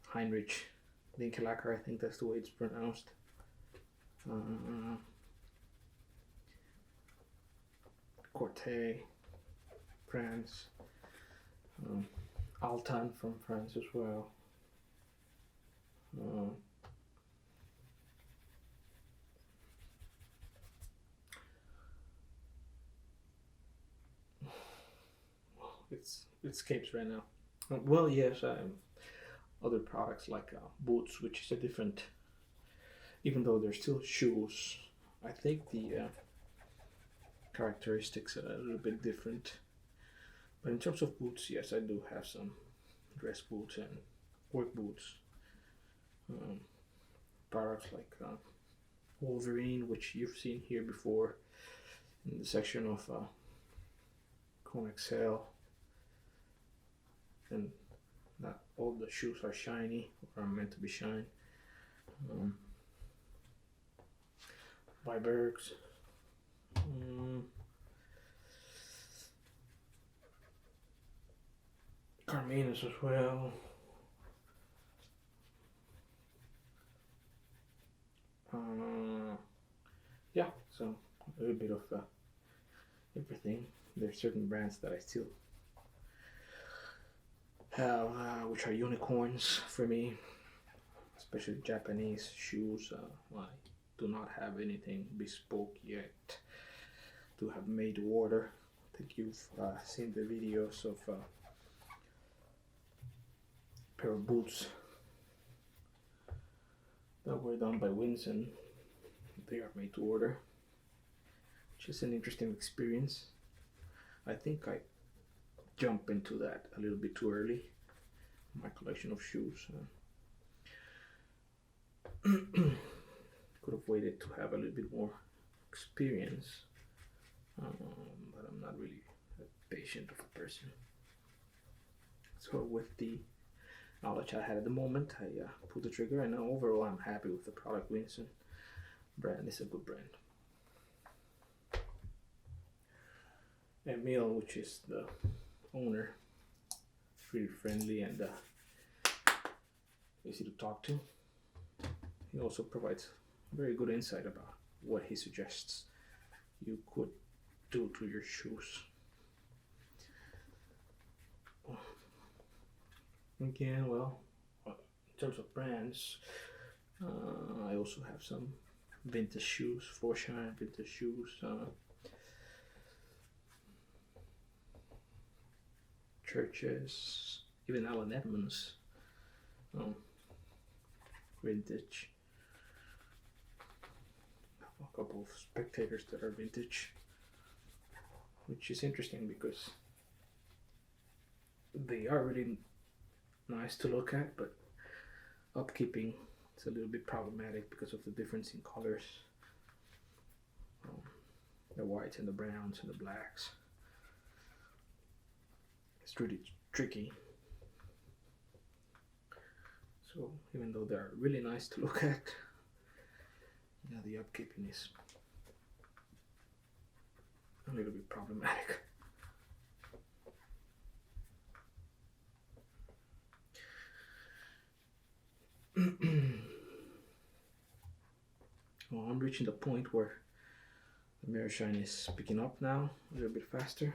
Heinrich Dinkelacke, I think that's the way it's pronounced. Corte, France. Altan from France as well. It escapes right now. Well, yes, other products like boots, which is a different, even though they're still shoes, I think the characteristics are a little bit different. But in terms of boots, yes, I do have some dress boots and work boots. Products like Wolverine, which you've seen here before in the section of Cone XL. And not all the shoes are shiny or are meant to be shine. Vibergs. Carmina's as well. a little bit of everything. There are certain brands that I still have, which are unicorns for me, especially Japanese shoes. I do not have anything bespoke yet to have made to order. I think you've seen the videos of a pair of boots that were done by Winson. They are made to order, which is an interesting experience. I think I jumped into that a little bit too early. My collection of shoes. Could have waited to have a little bit more experience, but I'm not really a patient of a person. So with the knowledge I had at the moment, I pulled the trigger, and overall I'm happy with the product. Winson brand is a good brand. Emil, which is the owner, pretty friendly and easy to talk to. He also provides very good insight about what he suggests you could do to your shoes. Again, well, in terms of brands, I also have some vintage shoes, Forshine vintage shoes, Churches, even Alan Edmonds, vintage. A couple of Spectators that are vintage, which is interesting because they are really nice to look at, but upkeeping is a little bit problematic because of the difference in colors, the whites and the browns and the blacks. It's really tricky. So even though they're really nice to look at, yeah, the upkeeping is a little bit problematic. Well, I'm reaching the point where the mirror shine is picking up now a little bit faster.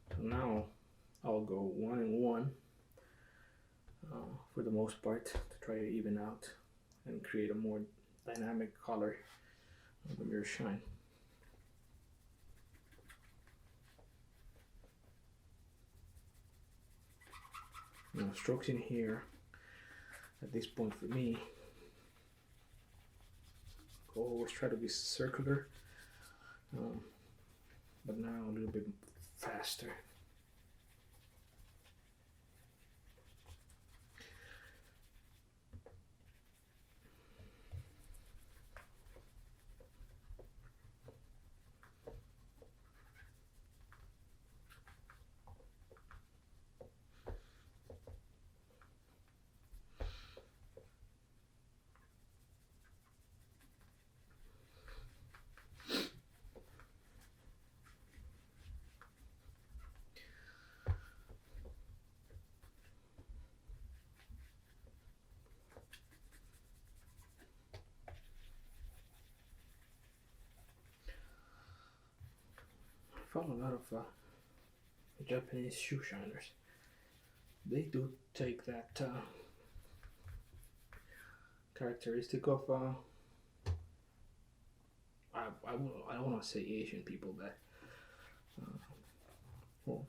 So now I'll go 1 and 1 for the most part to try to even out and create a more dynamic color of the mirror shine. Now strokes in here at this point for me, always try to be circular, but now a little bit faster. I follow a lot of Japanese shoe shiners. They do take that characteristic of I don't want to say Asian people, but well,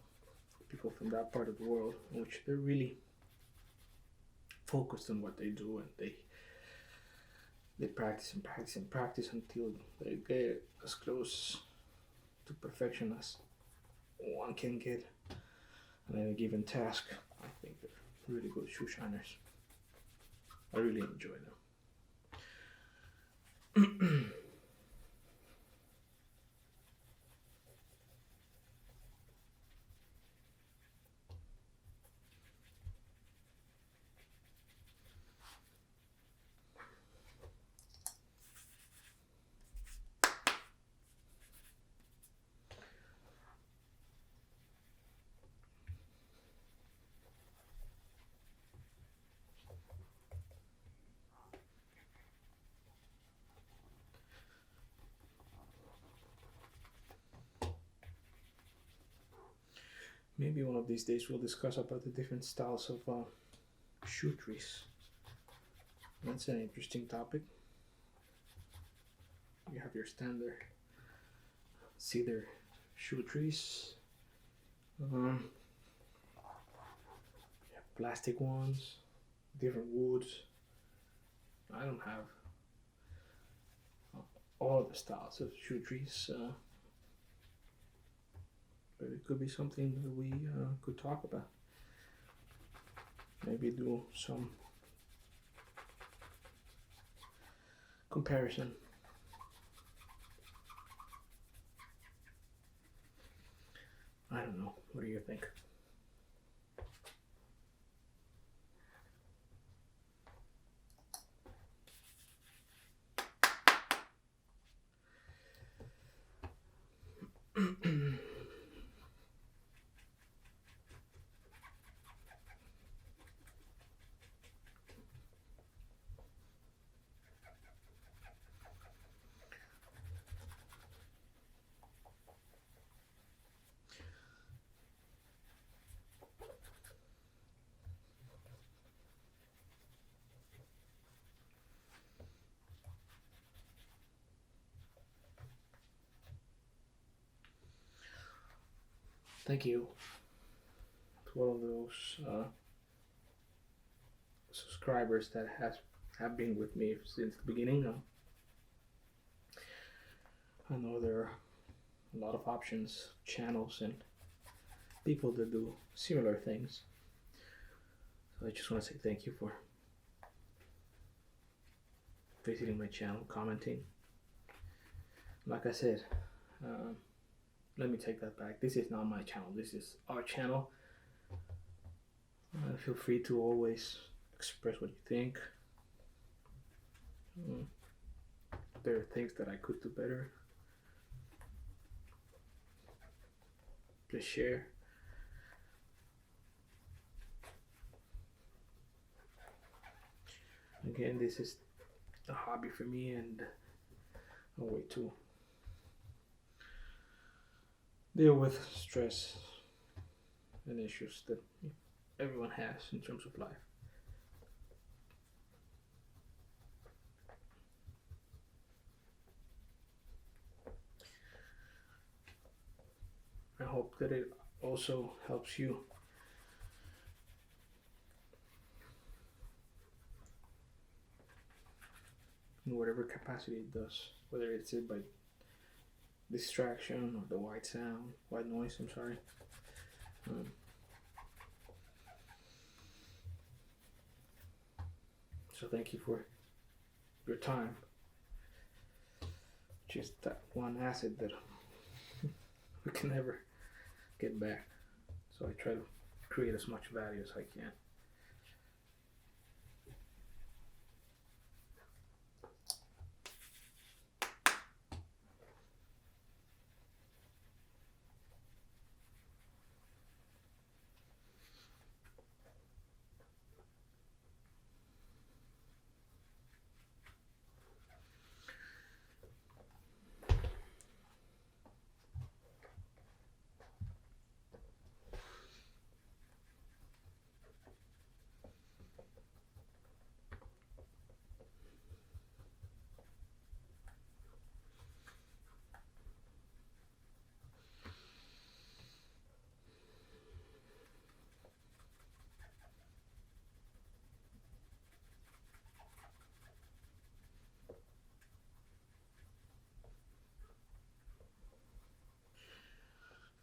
people from that part of the world, which they're really focused on what they do, and they practice and practice and practice until they get as close to perfection as one can get on any given task. I think they're really good shoe shiners. I really enjoy them. Maybe one of these days we'll discuss about the different styles of shoe trees. That's an interesting topic. You have your standard cedar shoe trees. You have plastic ones, different woods. I don't have all of the styles of shoe trees, but it could be something that we could talk about. Maybe do some comparison. I don't know. What do you think? Thank you to all of those subscribers that have been with me since the beginning. I know there are a lot of options, channels, and people that do similar things. So I just want to say thank you for visiting my channel, commenting. Like I said, let me take that back. This is not my channel. This is our channel. Feel free to always express what you think. There are things that I could do better. Please share. Again, this is a hobby for me and a way to deal with stress and issues that everyone has in terms of life. I hope that it also helps you in whatever capacity it does, whether it's by distraction or the white noise, I'm sorry. So thank you for your time. Just that one asset that we can never get back. So I try to create as much value as I can.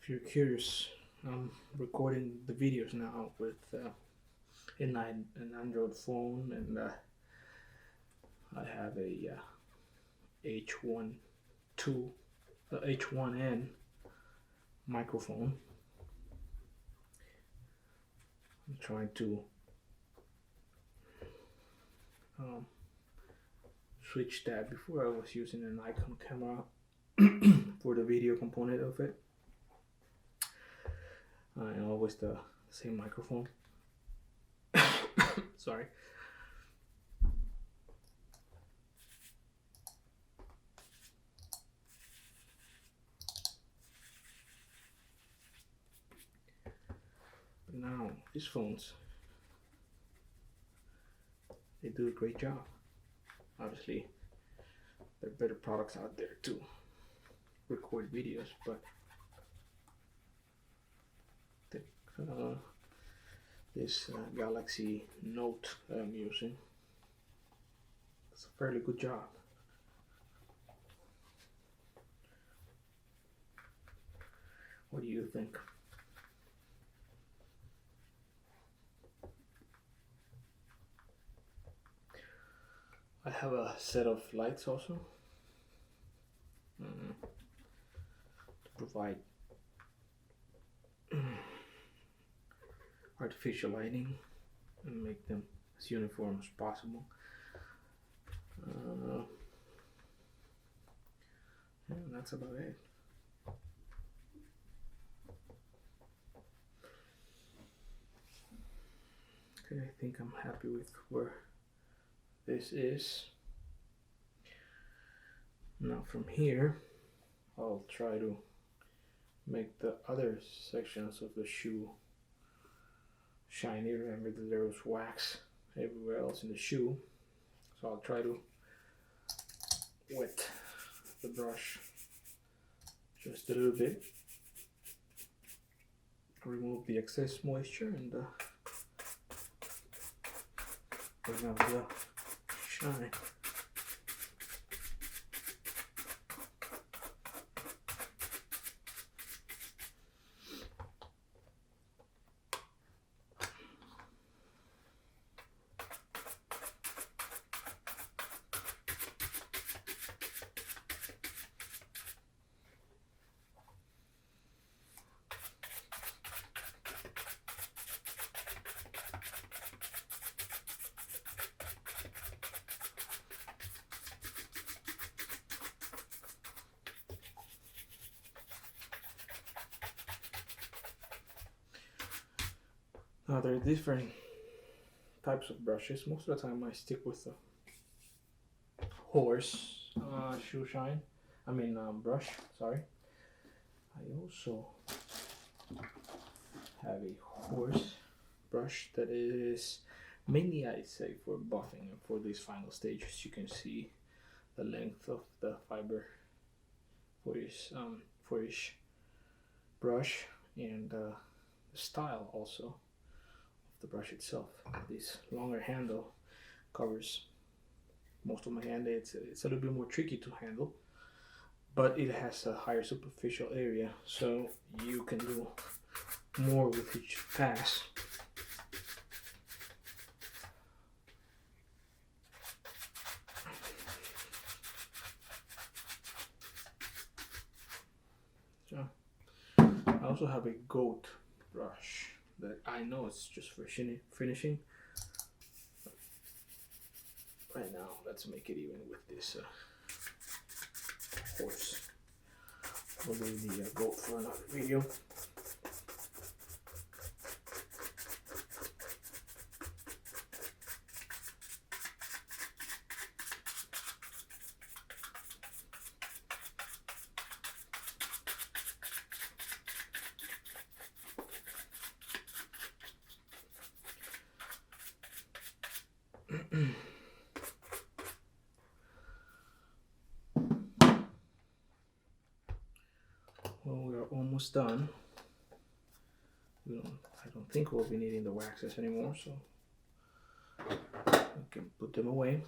If you're curious, I'm recording the videos now with an Android phone, and I have a H1N microphone. I'm trying to switch that. Before I was using an Nikon camera for the video component of it. And always the same microphone. Sorry. Now, these phones, they do a great job. Obviously, there are better products out there to record videos, but the, this Galaxy Note that I'm using, it's a fairly good job. What do you think? I have a set of lights also to provide artificial lighting and make them as uniform as possible. And that's about it. Okay, I think I'm happy with where this is. Now from here, I'll try to make the other sections of the shoe shiny. Remember that there was wax everywhere else in the shoe, so I'll try to wet the brush just a little bit, remove the excess moisture, and bring out the shine. Now there are different types of brushes. Most of the time I stick with the horse shoe shine. Brush, sorry. I also have a horse brush that is mainly, I'd say, for buffing and for these final stages. You can see the length of the fiber for this brush, and the style also of the brush itself. This longer handle covers most of my hand. It's a little bit more tricky to handle, but it has a higher superficial area, so you can do more with each pass. So I also have a goat brush that I know it's just for finishing. Right now, let's make it even with this horse. We'll do the goat for another video. Well, we are almost done. I don't think we'll be needing the waxes anymore, so we can put them away.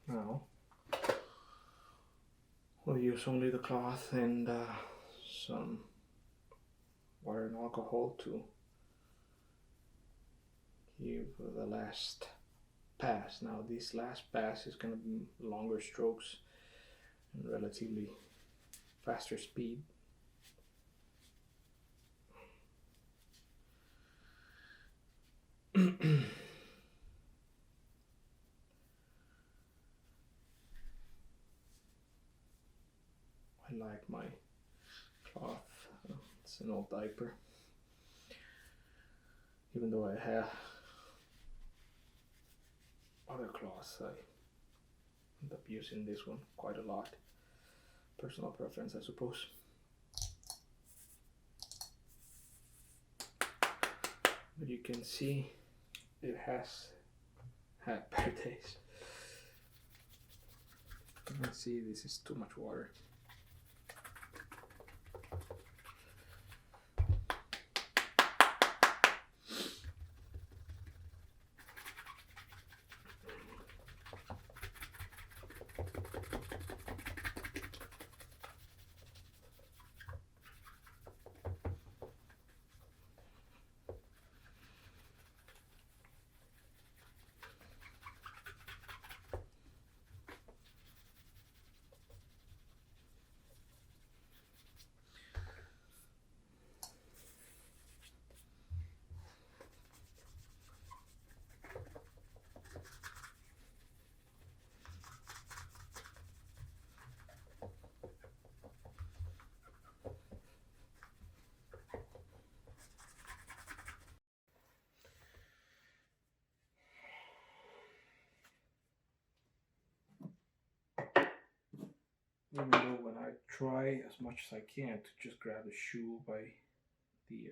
Now we'll use only the cloth and some water and alcohol to give the last pass. Now this last pass is going to be longer strokes and relatively faster speed. I like my cloth. It's an old diaper. Even though I have other cloths, I end up using this one quite a lot. Personal preference, I suppose. But you can see it has had better days. Let's see, this is too much water. Even though when I try as much as I can to just grab the shoe by the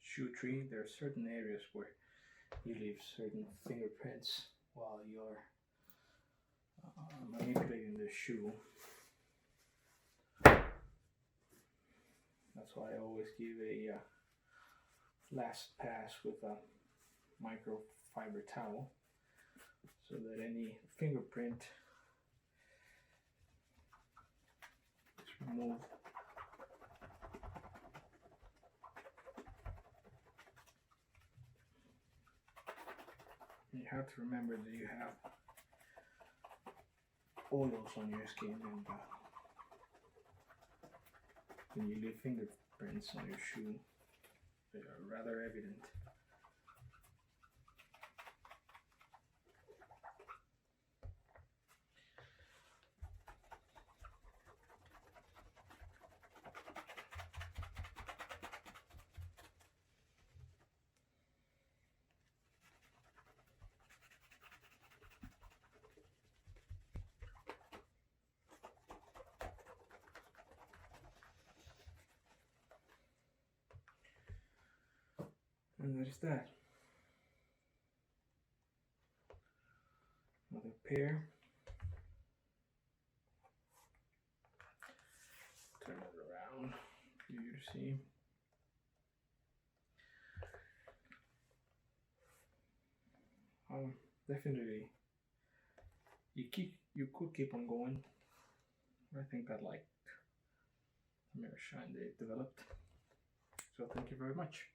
shoe tree, there are certain areas where you leave certain fingerprints while you're manipulating the shoe. That's why I always give a last pass with a microfiber towel, so that any fingerprint is removed. You have to remember that you have oils on your skin, and when you leave fingerprints on your shoe, they are rather evident. And that is that. Another pair. Turn it around for you to see. Definitely, you could keep on going. I think I liked the mirror shine they developed. So thank you very much.